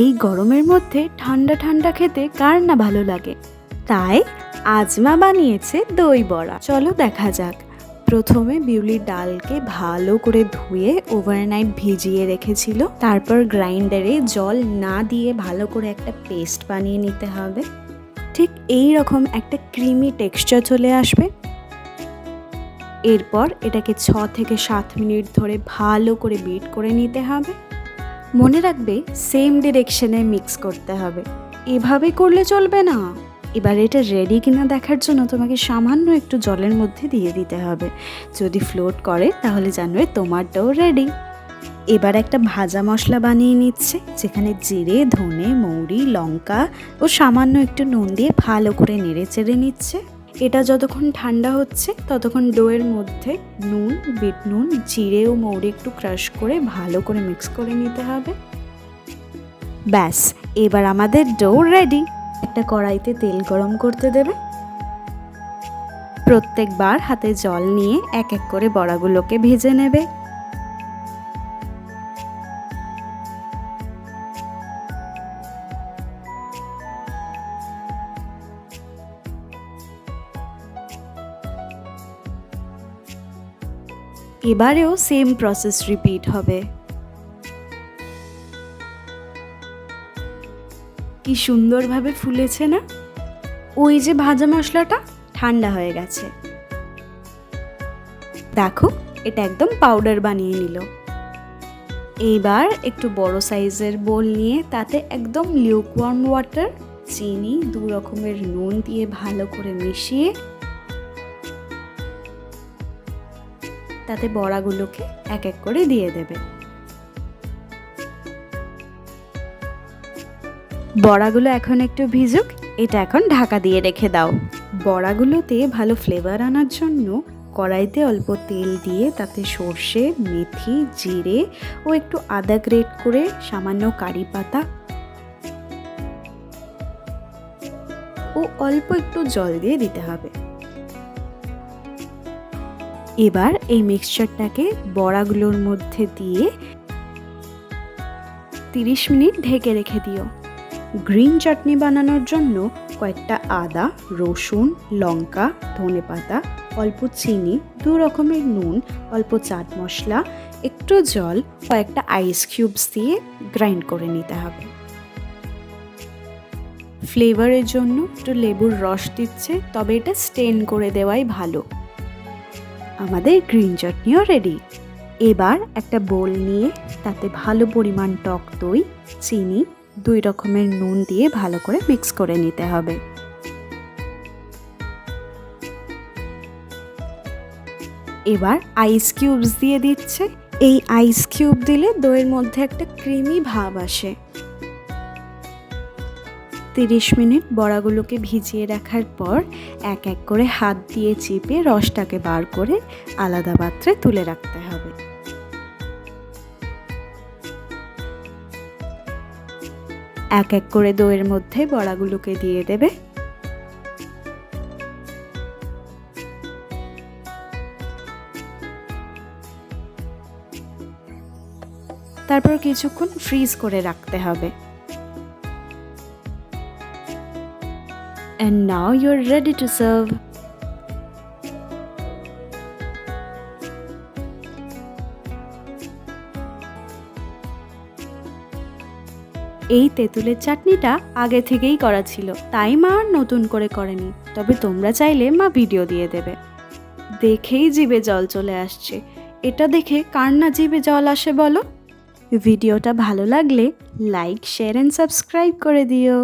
এই গরমের মধ্যে ঠান্ডা ঠান্ডা খেতে কার না ভালো লাগে। তাই আজ মা বানিয়েছে দই বড়া। চলো দেখা যাক। প্রথমে বিউলির ডালকে ভালো করে ধুয়ে ওভারনাইট ভিজিয়ে রেখেছিল। তারপর গ্রাইন্ডারে জল না দিয়ে ভালো করে একটা পেস্ট বানিয়ে নিতে হবে। ঠিক এই রকম একটা ক্রিমি টেক্সচার চলে আসবে। এরপর এটাকে 6 থেকে 7 মিনিট ধরে ভালো করে বিট করে নিতে হবে। মনে রাখবে সেম ডিরেকশনে মিক্স করতে হবে, এভাবে করলে চলবে না। এবার এটা রেডি কিনা দেখার জন্য তোমাকে সামান্য একটু জলের মধ্যে দিয়ে দিতে হবে। যদি ফ্লোট করে তাহলে জানবে তোমার ডো রেডি। এবার একটা ভাজা মশলা বানিয়ে নিচ্ছে, যেখানে জিরে, ধনে, মৌরি, লঙ্কা ও সামান্য একটু নুন দিয়ে ভালো করে নেড়ে চেড়ে নিচ্ছে। এটা যতক্ষণ ঠান্ডা হচ্ছে ততক্ষণ ডোয়ের মধ্যে নুন, বিট নুন, জিরে ও মৌরি একটু ক্রাশ করে ভালো করে মিক্স করে নিতে হবে। ব্যাস, এবার আমাদের ডো রেডি। একটা কড়াইতে তেল গরম করতে দেবে। প্রত্যেকবার হাতে জল নিয়ে এক এক করে বড়াগুলোকে ভেজে নেবে। এবারেও সেম প্রসেস রিপিট হবে। কি সুন্দরভাবে ফুলেছে না? ওই যে ভাজা মশলাটা ঠান্ডা হয়ে গেছে। দেখো, এটা একদম পাউডার বানিয়ে নিল। এইবার একটু বড় সাইজের বোল নিয়ে তাতে একদম লিউকওয়ার্ম ওয়াটার, চিনি, 2 রকমের নুন দিয়ে ভালো করে মিশিয়ে তাতে বড়াগুলোকে এক এক করে দিয়ে দেবে। বড়াগুলো এখন একটু ভিজুক, এটা এখন ঢাকা দিয়ে রেখে দাও। বড়াগুলোতে ভালো ফ্লেভার আনার জন্য কড়াইতে অল্প তেল দিয়ে তাতে সর্ষে, মেথি, জিরে ও একটু আদা গ্রেট করে, সামান্য কারি পাতা ও অল্প একটু জল দিয়ে দিতে হবে। এবার এই মিক্সচারটাকে বড়াগুলোর মধ্যে দিয়ে 30 মিনিট ঢেকে রেখে দিও। গ্রিন চাটনি বানানোর জন্য কয়েকটা আদা, রসুন, লঙ্কা, ধনেপাতা, অল্প চিনি, 2 রকমের নুন, অল্প চাট মশলা, একটু জল, কয়েকটা আইস কিউবস দিয়ে গ্রাইন্ড করে নিতে হবে। ফ্লেভারের জন্য একটু লেবুর রস দিচ্ছে, তবে এটা স্টেন করে দেওয়াই ভালো। আমাদের গ্রিন চাটনিও রেডি। এবার একটা বোল নিয়ে তাতে ভালো পরিমাণ টক দই, চিনি, 2 রকমের নুন দিয়ে ভালো করে মিক্স করে নিতে হবে। এবার আইস কিউবস দিয়ে দিচ্ছে। এই আইস কিউব দিলে দইয়ের মধ্যে একটা ক্রিমি ভাব আসে। 30 মিনিট বড়াগুলোকে ভিজিয়ে রাখার পর এক এক করে হাত দিয়ে চিপে রসটাকে বার করে আলাদা পাত্রে তুলে রাখতে হবে। এক এক করে দইয়ের মধ্যে বড়াগুলোকে দিয়ে দেবে। তারপর কিছুক্ষণ ফ্রিজ করে রাখতে হবে। And now you're ready to serve. এই তেঁতুলের চাটনিটা আগে থেকেই করা ছিল, তাই মা আর নতুন করে করেনি। তবে তোমরা চাইলে মা ভিডিও দিয়ে দেবে। দেখেই জিভে জল চলে আসছে। এটা দেখে কার না জিভে জল আসে বলো? ভিডিওটা ভালো লাগলে লাইক, শেয়ার এন্ড সাবস্ক্রাইব করে দিও।